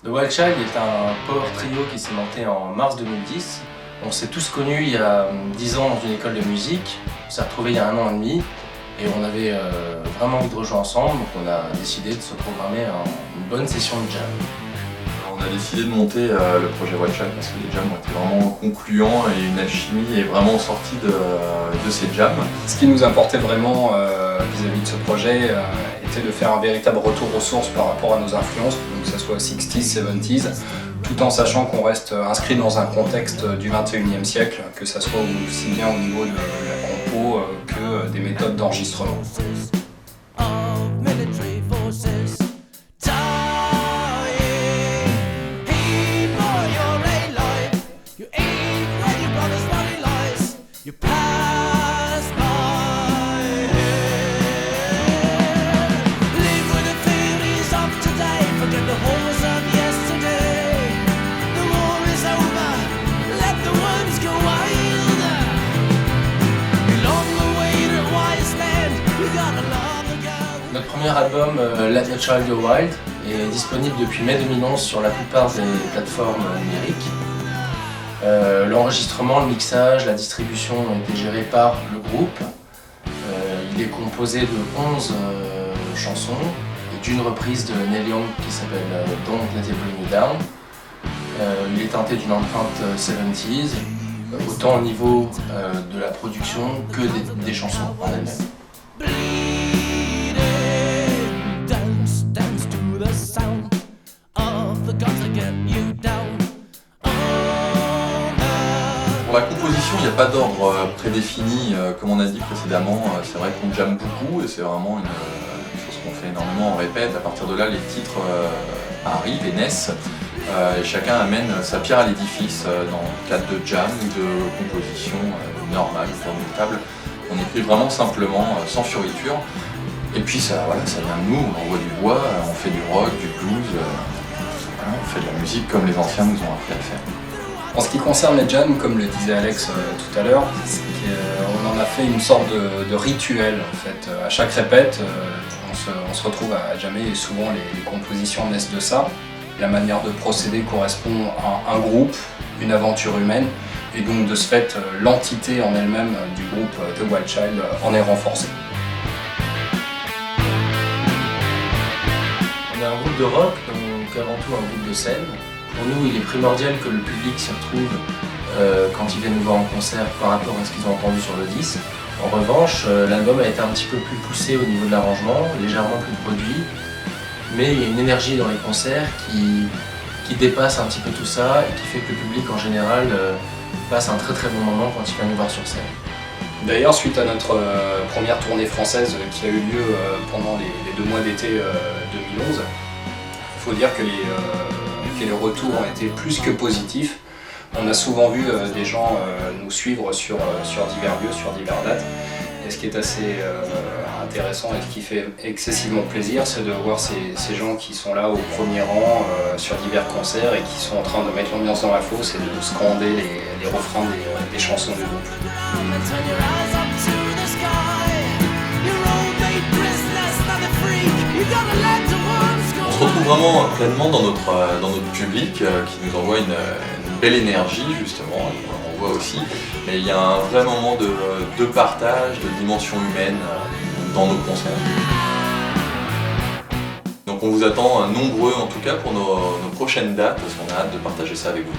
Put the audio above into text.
The Wild Child est un power trio qui s'est monté en mars 2010. On s'est tous connus il y a 10 ans dans une école de musique. On s'est retrouvés il y a 1 an et demi et on avait vraiment envie de rejouer ensemble, donc on a décidé de se programmer une bonne session de jam. On a décidé de monter le projet Wild Child parce que les jams ont été vraiment concluants et une alchimie est vraiment sortie de ces jams. Ce qui nous importait vraiment vis-à-vis de ce projet était de faire un véritable retour aux sources par rapport à nos influences, donc que ce soit 60s, 70s, tout en sachant qu'on reste inscrit dans un contexte du 21e siècle, que ce soit aussi bien au niveau de la compo que des méthodes d'enregistrement. Notre premier album, Let the Child Go Wild, est disponible depuis mai 2011 sur la plupart des plateformes numériques. L'enregistrement, le mixage, la distribution ont été gérés par le groupe. Il est composé de 11 chansons et d'une reprise de Neil Young qui s'appelle Don't Let It Bring You Down. Il est teinté d'une empreinte 70s, autant au niveau de la production que des chansons en elles-mêmes. Pour la composition, il n'y a pas d'ordre prédéfini, comme on a dit précédemment. C'est vrai qu'on jamme beaucoup et c'est vraiment une chose qu'on fait énormément, on répète. À partir de là, les titres arrivent et naissent. Et chacun amène sa pierre à l'édifice dans le cadre de jam ou de composition normale, autour d'une table. On écrit vraiment simplement, sans fioriture. Et puis ça vient de nous, on envoie du bois, on fait du rock, du blues, on fait de la musique comme les anciens nous ont appris à le faire. En ce qui concerne les jams, comme le disait Alex tout à l'heure, on en a fait une sorte de rituel en fait. À chaque répète, on se retrouve à jammer et souvent les compositions naissent de ça. La manière de procéder correspond à un groupe, une aventure humaine, et donc de ce fait, l'entité en elle-même du groupe The Wild Child en est renforcée. On est un groupe de rock, donc avant tout un groupe de scène. Pour nous, il est primordial que le public s'y retrouve quand ils viennent nous voir en concert par rapport à ce qu'ils ont entendu sur le disque. En revanche, l'album a été un petit peu plus poussé au niveau de l'arrangement, légèrement plus produit, mais il y a une énergie dans les concerts qui dépasse un petit peu tout ça et qui fait que le public en général passe un très très bon moment quand il vient nous voir sur scène. D'ailleurs, suite à notre première tournée française qui a eu lieu pendant les 2 mois d'été 2011, il faut dire que les retours ont été plus que positifs. On a souvent vu des gens nous suivre sur divers lieux, sur diverses dates. Et ce qui est assez intéressant et ce qui fait excessivement plaisir, c'est de voir ces gens qui sont là au premier rang sur divers concerts et qui sont en train de mettre l'ambiance dans la fosse et de scander les refrains des chansons du groupe. On se retrouve vraiment pleinement dans notre public qui nous envoie une belle énergie justement, on voit aussi, mais il y a un vrai moment de partage, de dimension humaine dans nos concerts. Donc on vous attend nombreux en tout cas pour nos prochaines dates parce qu'on a hâte de partager ça avec vous.